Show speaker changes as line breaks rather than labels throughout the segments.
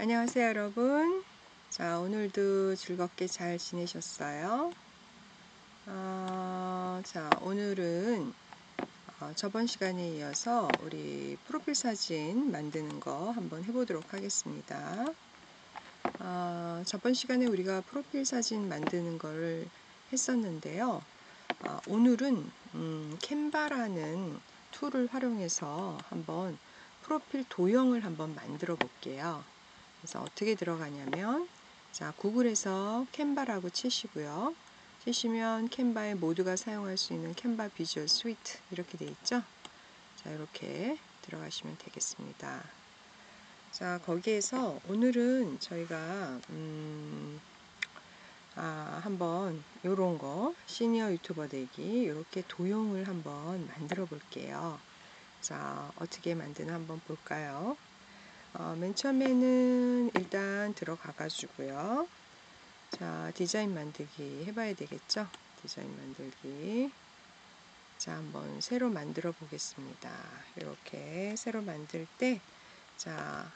안녕하세요, 여러분. 자, 오늘도 즐겁게 잘 지내셨어요? 자, 오늘은 저번 시간에 이어서 우리 프로필 사진 만드는 거 한번 해보도록 하겠습니다. 저번 시간에 우리가 프로필 사진 만드는 걸 했었는데요. 오늘은 캔바라는 툴을 활용해서 한번 프로필 도형을 한번 만들어 볼게요. 그래서 어떻게 들어가냐면, 자, 구글에서 캔바라고 치시고요. 치시면 캔바에 모두가 사용할 수 있는 캔바 비주얼 스위트 이렇게 돼 있죠. 자, 이렇게 들어가시면 되겠습니다. 자, 거기에서 오늘은 저희가 한번 요런 거 시니어 유튜버 되기 이렇게 도형을 한번 만들어 볼게요. 자, 어떻게 만드나 한번 볼까요? 맨 처음에는 일단 들어가 가지고요. 자, 디자인 만들기 해봐야 되겠죠? 디자인 만들기. 자, 한번 새로 만들어 보겠습니다. 이렇게 새로 만들 때, 자,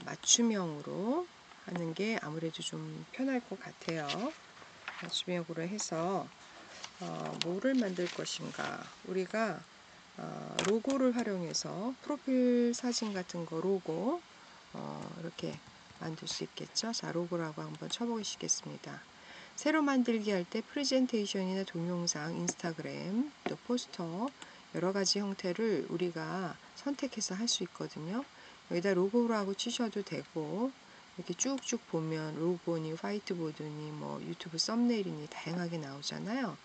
맞춤형으로 하는 게 아무래도 좀 편할 것 같아요. 맞춤형으로 해서 뭐를 만들 것인가? 우리가 로고를 활용해서 프로필 사진 같은 거 로고 이렇게 만들 수 있겠죠. 자, 로고라고 한번 쳐보시겠습니다. 새로 만들기 할 때 프레젠테이션이나 동영상, 인스타그램, 또 포스터 여러 가지 형태를 우리가 선택해서 할 수 있거든요. 여기다 로고라고 치셔도 되고 이렇게 쭉쭉 보면 로고니 화이트보드니 뭐 유튜브 썸네일이니 다양하게 나오잖아요.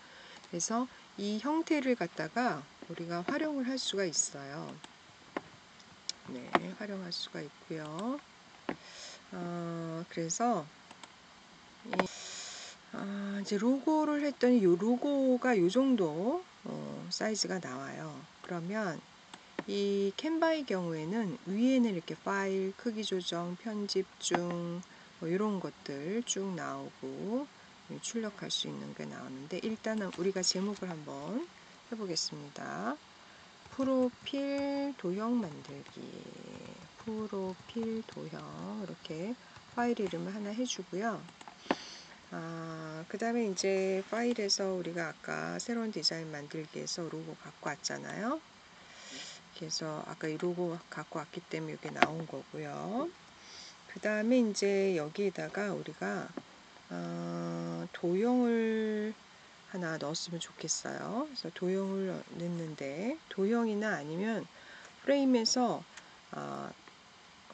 그래서 이 형태를 갖다가 우리가 활용을 할 수가 있어요. 네, 활용할 수가 있고요. 그래서 이제 로고를 했더니 이 로고가 이 정도 사이즈가 나와요. 그러면 이 캔바의 경우에는 위에는 이렇게 파일, 크기 조정, 편집 중 뭐 이런 것들 쭉 나오고 출력할 수 있는 게 나오는데 일단은 우리가 제목을 한번 해보겠습니다. 프로필 도형 만들기. 프로필 도형 이렇게 파일 이름을 하나 해주고요. 그 다음에 이제 파일에서 우리가 아까 새로운 디자인 만들기에서 로고 갖고 왔잖아요. 그래서 아까 이 로고 갖고 왔기 때문에 이게 나온 거고요. 그 다음에 이제 여기에다가 우리가 도형을 하나 넣었으면 좋겠어요. 그래서 도형을 넣는데 도형이나 아니면 프레임에서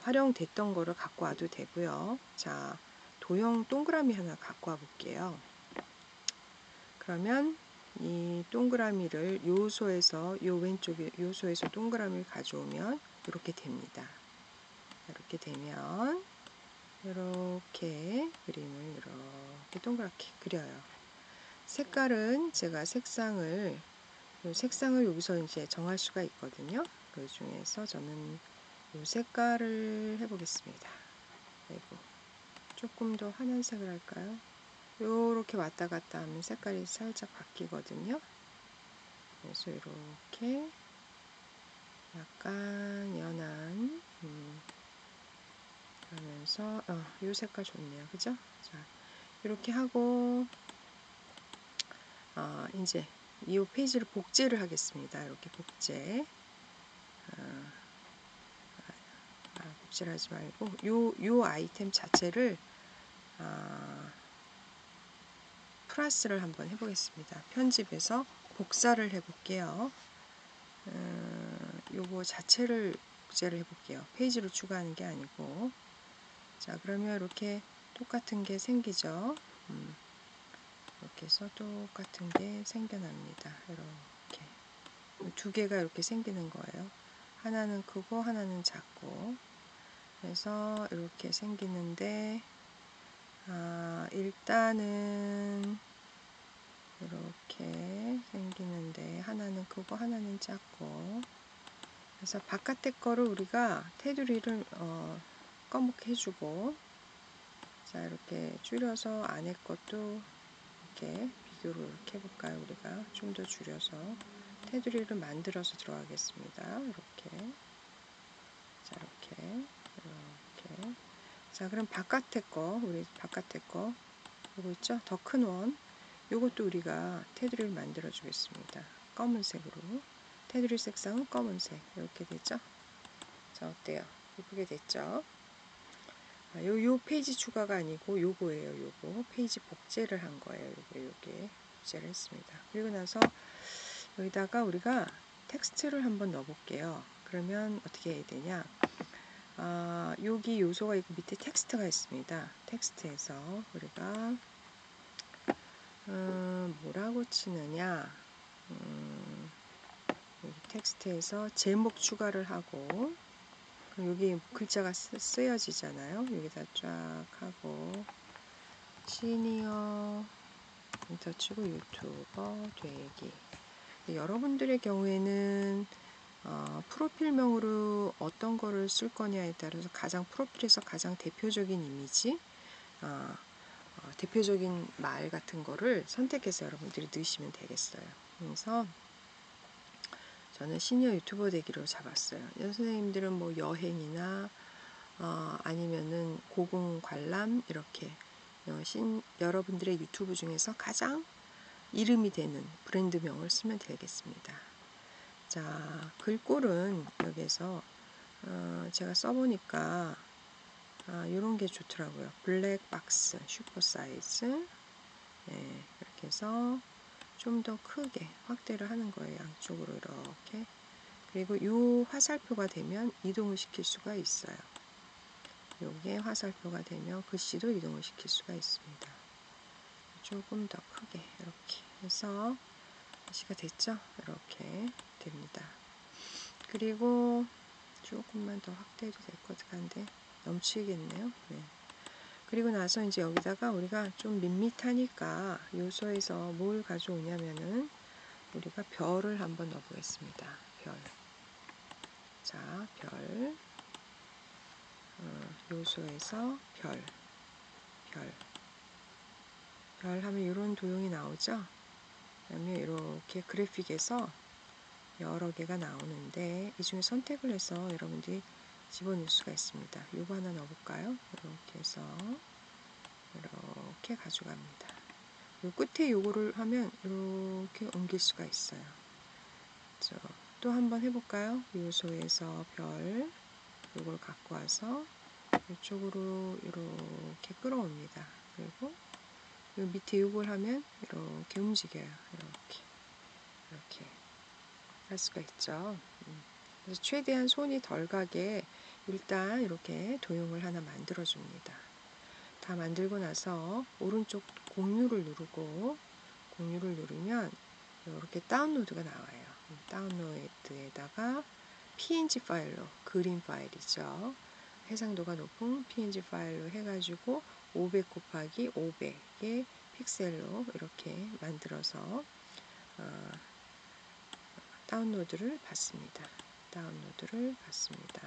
활용됐던 거를 갖고 와도 되고요. 자, 도형 동그라미 하나 갖고 와 볼게요. 그러면 이 동그라미를 요소에서 요 왼쪽에 요소에서 동그라미를 가져오면 이렇게 됩니다. 이렇게 되면 이렇게 그림을 이렇게 동그랗게 그려요. 색깔은 제가 색상을 여기서 이제 정할 수가 있거든요. 그 중에서 저는 이 색깔을 해보겠습니다. 그리고 조금 더 환한 색을 할까요? 요렇게 왔다 갔다 하면 색깔이 살짝 바뀌거든요. 그래서 이렇게 약간 연한 그러면서 요 색깔 좋네요. 그죠? 자, 이렇게 하고 이제 이 페이지를 복제를 하겠습니다. 이렇게 복제. 복제를 하지 말고 요 아이템 자체를 플러스를 한번 해보겠습니다. 편집해서 복사를 해볼게요. 요거 자체를 복제를 해볼게요. 페이지로 추가하는 게 아니고. 자, 그러면 이렇게 똑같은 게 생기죠. 이렇게 해서 똑같은 게 생겨납니다. 이렇게 두 개가 이렇게 생기는 거예요. 하나는 크고 하나는 작고. 그래서 이렇게 생기는데 일단은 이렇게 생기는데 하나는 크고 하나는 작고. 그래서 바깥에 거를 우리가 테두리를 검게 해주고, 자, 이렇게 줄여서 안에 것도 이렇게 비교를 이렇게 해볼까요? 우리가 좀 더 줄여서 테두리를 만들어서 들어가겠습니다. 이렇게. 자, 이렇게. 자, 그럼 바깥에 거, 우리 바깥에 거 요거 있죠? 더 큰 원. 요것도 우리가 테두리를 만들어 주겠습니다. 검은색으로. 테두리 색상은 검은색. 이렇게 되죠? 자, 어때요? 예쁘게 됐죠? 요 페이지 추가가 아니고 요거예요. 요거 페이지 복제를 한 거예요. 요게 복제를 했습니다. 그리고 나서 여기다가 우리가 텍스트를 한번 넣어 볼게요. 그러면 어떻게 해야 되냐? 여기 요소가 있고 밑에 텍스트가 있습니다. 텍스트에서 우리가 뭐라고 치느냐? 여기 텍스트에서 제목 추가를 하고, 그럼 여기 글자가 쓰여지잖아요. 여기다 쫙 하고 시니어 엔터 치고 유튜버 되기. 여러분들의 경우에는 프로필명으로 어떤 거를 쓸 거냐에 따라서 프로필에서 가장 대표적인 이미지, 대표적인 말 같은 거를 선택해서 여러분들이 넣으시면 되겠어요. 그래서 저는 시니어 유튜버 되기로 잡았어요. 선생님들은 뭐 여행이나 아니면은 고궁 관람 이렇게 여러분들의 유튜브 중에서 가장 이름이 되는 브랜드명을 쓰면 되겠습니다. 자, 글꼴은 여기서 제가 써보니까 이런 게 좋더라고요. 블랙 박스, 슈퍼 사이즈. 네, 이렇게 해서 좀 더 크게 확대를 하는 거예요. 양쪽으로 이렇게. 그리고 이 화살표가 되면 이동을 시킬 수가 있어요. 요게 화살표가 되면 글씨도 이동을 시킬 수가 있습니다. 조금 더 크게 이렇게 해서 글씨가 됐죠? 이렇게 됩니다. 그리고 조금만 더 확대해도 될 것 같은데 넘치겠네요. 네. 그리고 나서 이제 여기다가 우리가 좀 밋밋하니까 요소에서 뭘 가져오냐면은 우리가 별을 한번 넣어보겠습니다. 별. 자, 별. 요소에서 별 하면 이런 도형이 나오죠. 그다음에 이렇게 그래픽에서 여러 개가 나오는데 이 중에 선택을 해서 여러분들이 집어넣을 수가 있습니다. 요거 하나 넣어볼까요? 이렇게 해서 이렇게 가져갑니다. 요 끝에 요거를 하면 이렇게 옮길 수가 있어요. 또 한번 해볼까요? 요소에서 별 요걸 갖고 와서 이쪽으로 이렇게 끌어옵니다. 그리고 요 밑에 요걸 하면 이렇게 움직여요. 이렇게 할 수가 있죠. 그래서 최대한 손이 덜 가게 일단 이렇게 도형을 하나 만들어 줍니다. 다 만들고 나서 오른쪽 공유를 누르고 공유를 누르면 이렇게 다운로드가 나와요. 다운로드에다가 png 파일로, 그림 파일이죠. 해상도가 높은 png 파일로 해가지고 500 곱하기 500의 픽셀로 이렇게 만들어서 다운로드를 받습니다. 다운로드를 받습니다.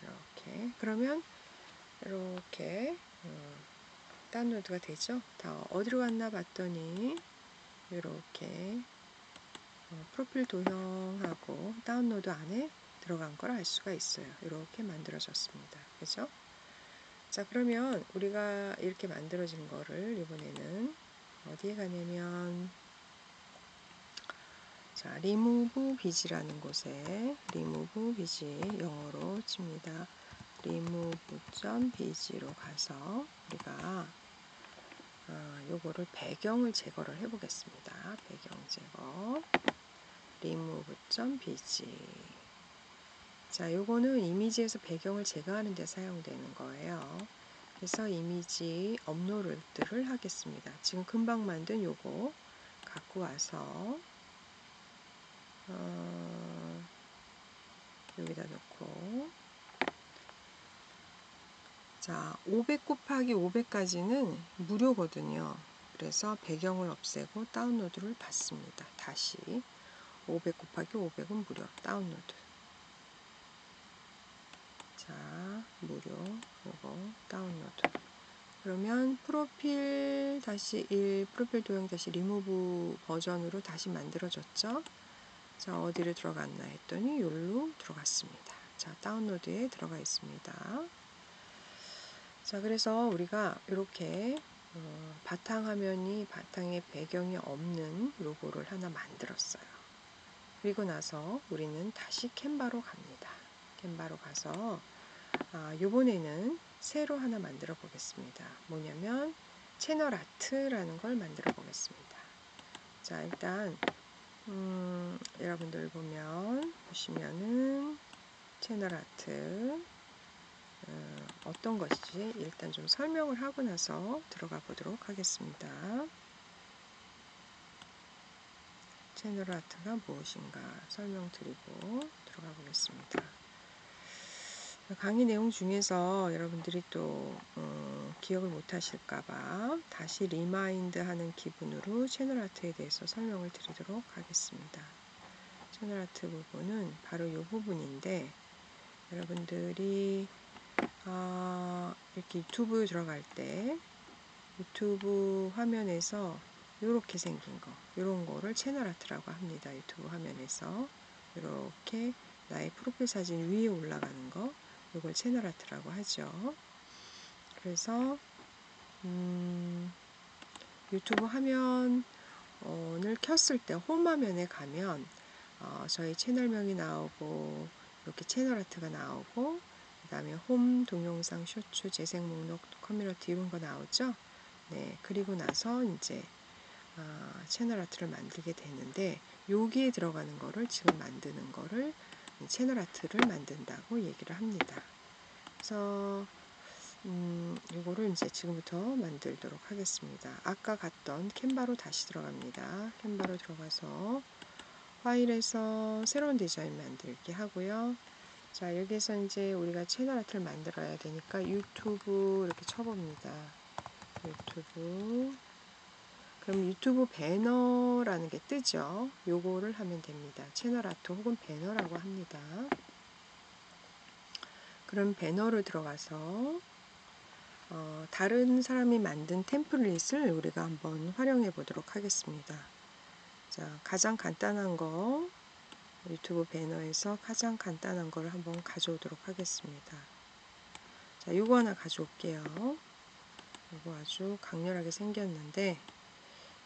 이렇게 그러면 이렇게 다운로드가 되죠. 다 어디로 갔나 봤더니 이렇게 프로필 도형하고 다운로드 안에 들어간 걸 알 수가 있어요. 이렇게 만들어졌습니다. 그죠? 자, 그러면 우리가 이렇게 만들어진 거를 이번에는 어디에 가냐면 자, remove 비지라는 곳에 remove 비지 영어로 칩니다. remove.bg로 가서 우리가 요거를 배경을 제거를 해 보겠습니다. 배경 제거 remove.bg. 자, 요거는 이미지에서 배경을 제거하는 데 사용되는 거예요. 그래서 이미지 업로드를 하겠습니다. 지금 금방 만든 요거 갖고 와서 여기다 놓고 자, 500 곱하기 500까지는 무료거든요. 그래서 배경을 없애고 다운로드를 받습니다. 다시 500 곱하기 500은 무료 다운로드. 자, 무료 요거 다운로드. 그러면 프로필 도형 다시 리무브 버전으로 다시 만들어졌죠. 자, 어디를 들어갔나 했더니 여기로 들어갔습니다. 자, 다운로드에 들어가 있습니다. 자, 그래서 우리가 이렇게 바탕에 배경이 없는 로고를 하나 만들었어요. 그리고 나서 우리는 다시 캔바로 갑니다. 캔바로 가서 이번에는 새로 하나 만들어 보겠습니다. 뭐냐면 채널 아트라는 걸 만들어 보겠습니다. 자, 일단 여러분들 보시면은 채널 아트 어떤 것인지 일단 좀 설명을 하고 나서 들어가 보도록 하겠습니다. 채널 아트가 무엇인가 설명드리고 들어가 보겠습니다. 강의 내용 중에서 여러분들이 또 기억을 못 하실까봐 다시 리마인드 하는 기분으로 채널 아트에 대해서 설명을 드리도록 하겠습니다. 채널 아트 부분은 바로 이 부분인데, 여러분들이 이렇게 유튜브 들어갈 때 유튜브 화면에서 이렇게 생긴 거, 이런 거를 채널 아트라고 합니다. 유튜브 화면에서 이렇게 나의 프로필 사진 위에 올라가는 거, 이걸 채널 아트라고 하죠. 그래서 유튜브 화면을 켰을 때 홈 화면에 가면 저희 채널명이 나오고 이렇게 채널 아트가 나오고, 그 다음에 홈, 동영상, 쇼츠, 재생 목록, 커뮤니티 이런 거 나오죠. 네, 그리고 나서 이제 채널 아트를 만들게 되는데, 여기에 들어가는 거를 지금 만드는 거를 채널 아트를 만든다고 얘기를 합니다. 그래서 이거를 이제 지금부터 만들도록 하겠습니다. 아까 갔던 캔바로 다시 들어갑니다. 캔바로 들어가서 파일에서 새로운 디자인 만들기 하고요. 자, 여기에서 이제 우리가 채널 아트를 만들어야 되니까 유튜브 이렇게 쳐봅니다. 유튜브. 그럼 유튜브 배너라는 게 뜨죠. 요거를 하면 됩니다. 채널 아트 혹은 배너라고 합니다. 그럼 배너를 들어가서 다른 사람이 만든 템플릿을 우리가 한번 활용해 보도록 하겠습니다. 자, 가장 간단한 거, 유튜브 배너에서 가장 간단한 걸 한번 가져오도록 하겠습니다. 자, 요거 하나 가져올게요. 요거 아주 강렬하게 생겼는데,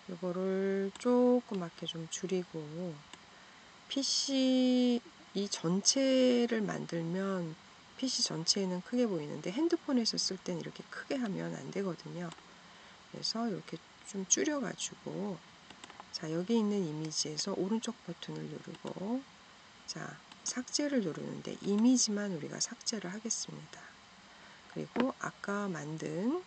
요거를 조그맣게 좀 줄이고, PC 이 전체를 만들면 PC 전체는 크게 보이는데 핸드폰에서 쓸 때는 이렇게 크게 하면 안 되거든요. 그래서 이렇게 좀 줄여가지고, 자, 여기 있는 이미지에서 오른쪽 버튼을 누르고, 자, 삭제를 누르는데 이미지만 우리가 삭제를 하겠습니다. 그리고 아까 만든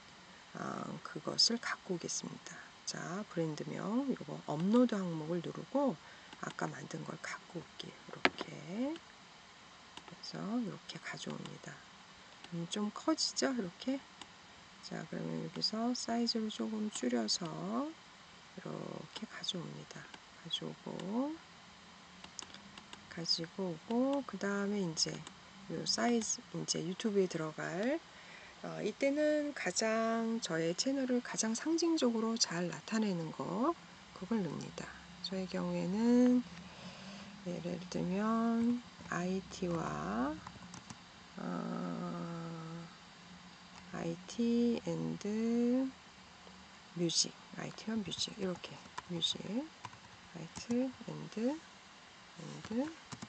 그것을 갖고 오겠습니다. 자, 브랜드명 이거 업로드 항목을 누르고 아까 만든 걸 갖고 올게요. 이렇게. 그래서 이렇게 가져옵니다. 좀 커지죠? 이렇게. 자, 그러면 여기서 사이즈를 조금 줄여서 이렇게 가져옵니다. 가지고 오고, 그 다음에 이제 요 사이즈, 이제 유튜브에 들어갈 이때는 가장 저의 채널을 가장 상징적으로 잘 나타내는 거, 그걸 넣습니다. 저의 경우에는 예를 들면 IT와 IT 앤드 뮤직, IT와 뮤직, 이렇게 뮤직, IT 앤드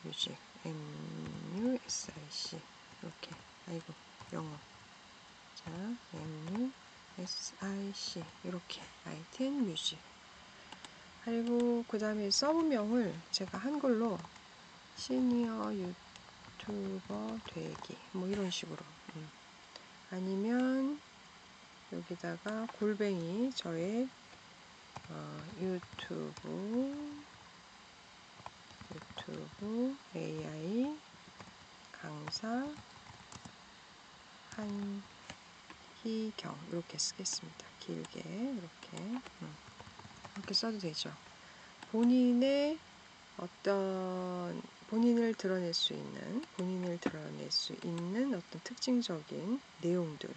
뮤직, MUSIC, 이렇게. 아이고, 영어. 자, MUSIC, 이렇게 IT 앤 뮤직. 그리고 그 다음에 서브명을 제가 한글로 시니어 유튜버 되기, 뭐 이런 식으로. 아니면 여기다가 골뱅이 저의 유튜브 AI 강사 한희경 이렇게 쓰겠습니다. 길게 이렇게 써도 되죠. 본인의 어떤 본인을 드러낼 수 있는 어떤 특징적인 내용들,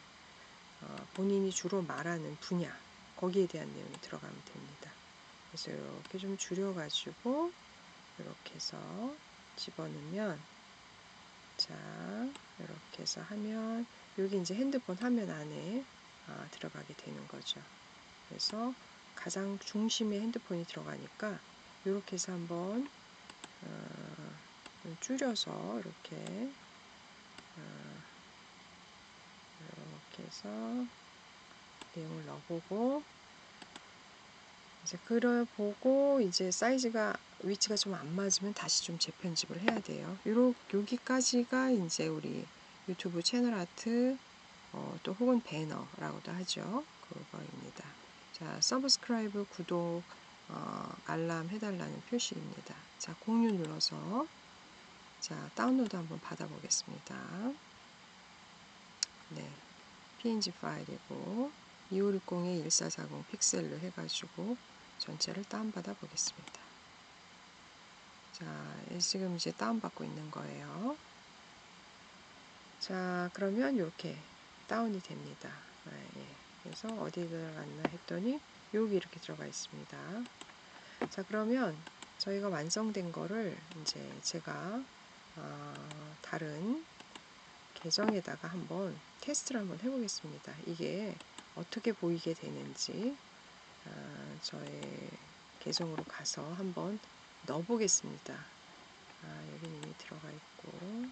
본인이 주로 말하는 분야, 거기에 대한 내용이 들어가면 됩니다. 그래서 이렇게 좀 줄여가지고 이렇게 해서 집어넣으면, 자, 이렇게 해서 하면 여기 이제 핸드폰 화면 안에 들어가게 되는 거죠. 그래서 가장 중심에 핸드폰이 들어가니까 이렇게 해서 한번 줄여서 이렇게 해서 내용을 넣어보고, 이제 보고 이제 사이즈가 위치가 좀 안 맞으면 다시 좀 재편집을 해야 돼요. 여기까지가 이제 우리 유튜브 채널 아트, 또 혹은 배너라고도 하죠. 그거입니다. 자, 서브스크라이브, 구독, 알람 해달라는 표시입니다. 자, 공유 눌러서 자, 다운로드 한번 받아보겠습니다. 네, PNG 파일이고 2560에 1440 픽셀로 해가지고 전체를 다운받아 보겠습니다. 자, 지금 이제 다운받고 있는 거예요. 자, 그러면 이렇게 다운이 됩니다. 예. 그래서 어디 들어갔나 했더니 여기 이렇게 들어가 있습니다. 자, 그러면 저희가 완성된 거를 이제 제가 다른 계정에다가 한번 테스트를 한번 해보겠습니다. 이게 어떻게 보이게 되는지 저의 계정으로 가서 한번 넣어보겠습니다. 여기는 이미 들어가 있고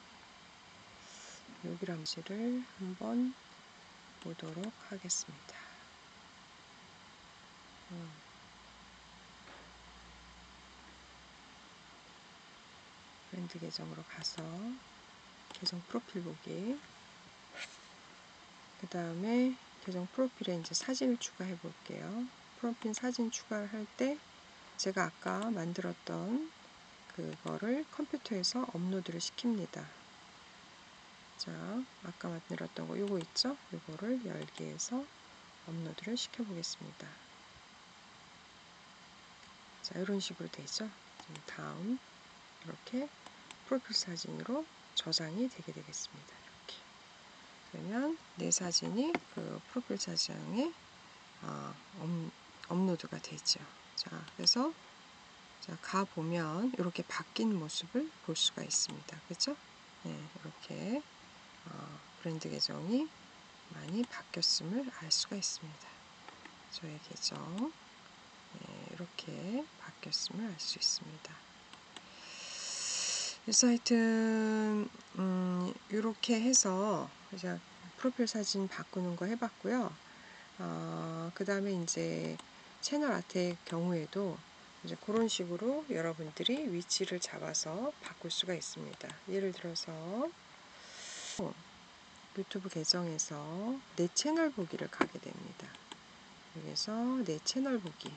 여기 람지를 한번 보도록 하겠습니다. 브랜드 계정으로 가서 계정 프로필 보기, 그 다음에 계정 프로필에 이제 사진을 추가해 볼게요. 프로필 사진 추가를 할 때 제가 아까 만들었던 그거를 컴퓨터에서 업로드를 시킵니다. 자, 아까 만들었던 거 요거 있죠? 요거를 열기 해서 업로드를 시켜 보겠습니다. 자, 이런 식으로 되죠. 다음 이렇게 프로필 사진으로 저장이 되게 되겠습니다. 이렇게 그러면 내 사진이 그 프로필 사진에 업로드가 되죠. 자, 그래서 자, 가 보면 이렇게 바뀐 모습을 볼 수가 있습니다. 그렇죠? 네, 이렇게 브랜드 계정이 많이 바뀌었음을 알 수가 있습니다. 저의 계정 이렇게 바뀌었음을 알 수 있습니다. 그래서 하여튼 이렇게 해서 이제 프로필 사진 바꾸는 거 해봤고요. 그 다음에 이제 채널 아트의 경우에도 이제 그런 식으로 여러분들이 위치를 잡아서 바꿀 수가 있습니다. 예를 들어서 유튜브 계정에서 내 채널 보기를 가게 됩니다. 여기서 내 채널 보기,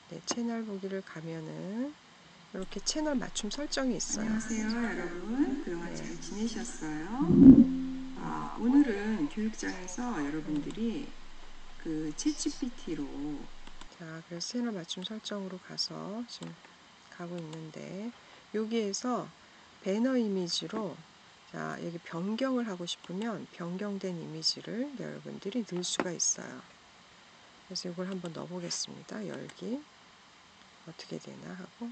내 채널 보기를 가면은 이렇게 채널 맞춤 설정이 있어요.
안녕하세요, 여러분. 그동안 잘 지내셨어요? 오늘은 교육장에서 여러분들이 그 챗GPT로
자, 그래서 채널 맞춤 설정으로 가서 지금 가고 있는데 여기에서 배너 이미지로 자, 여기 변경을 하고 싶으면 변경된 이미지를 여러분들이 넣을 수가 있어요. 그래서 이걸 한번 넣어 보겠습니다. 열기 어떻게 되나 하고,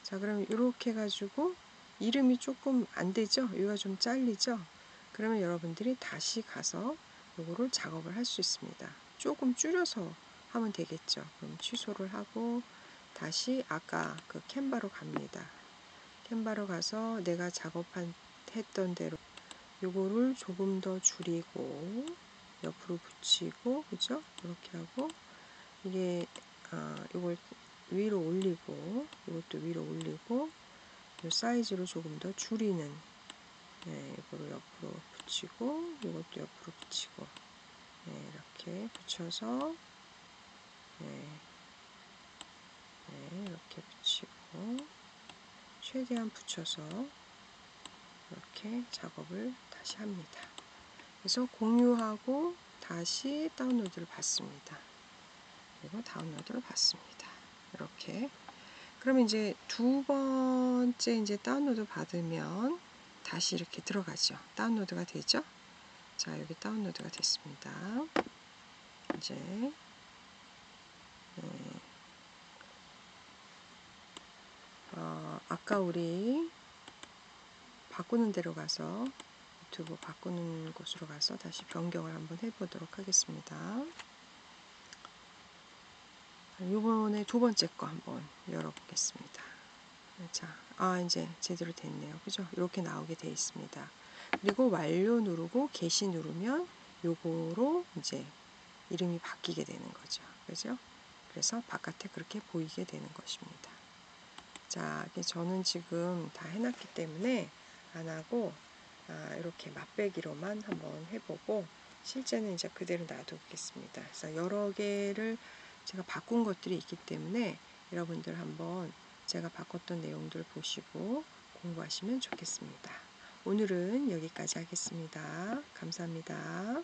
자, 그럼 이렇게 해가지고 이름이 조금 안 되죠? 여기가 좀 잘리죠? 그러면 여러분들이 다시 가서 요거를 작업을 할 수 있습니다. 조금 줄여서 하면 되겠죠. 그럼 취소를 하고 다시 아까 그 캔바로 갑니다. 캔바로 가서 내가 했던 대로 요거를 조금 더 줄이고 옆으로 붙이고, 그죠? 이렇게 하고 이게 요걸 위로 올리고 이것도 위로 올리고 요 사이즈를 조금 더 줄이는, 이거를 옆으로 붙이고 이것도 옆으로 붙이고 이렇게 붙여서 이렇게 붙이고 최대한 붙여서 이렇게 작업을 다시 합니다. 그래서 공유하고 다시 다운로드를 받습니다. 그리고 다운로드를 받습니다. 이렇게. 그러면 이제 두 번째 이제 다운로드 받으면 다시 이렇게 들어가죠. 다운로드가 되죠. 자, 여기 다운로드가 됐습니다. 이제 아까 우리 바꾸는 데로 가서 유튜브 바꾸는 곳으로 가서 다시 변경을 한번 해보도록 하겠습니다. 이번에 두 번째 거 한번 열어보겠습니다. 자, 이제 제대로 됐네요. 그죠? 이렇게 나오게 돼 있습니다. 그리고 완료 누르고 게시 누르면 요거로 이제 이름이 바뀌게 되는 거죠. 그죠? 그래서 바깥에 그렇게 보이게 되는 것입니다. 자, 저는 지금 다 해놨기 때문에 안 하고 이렇게 맛배기로만 한번 해보고 실제는 이제 그대로 놔두겠습니다. 그래서 여러 개를 제가 바꾼 것들이 있기 때문에 여러분들 한번 제가 바꿨던 내용들 보시고 공부하시면 좋겠습니다. 오늘은 여기까지 하겠습니다. 감사합니다.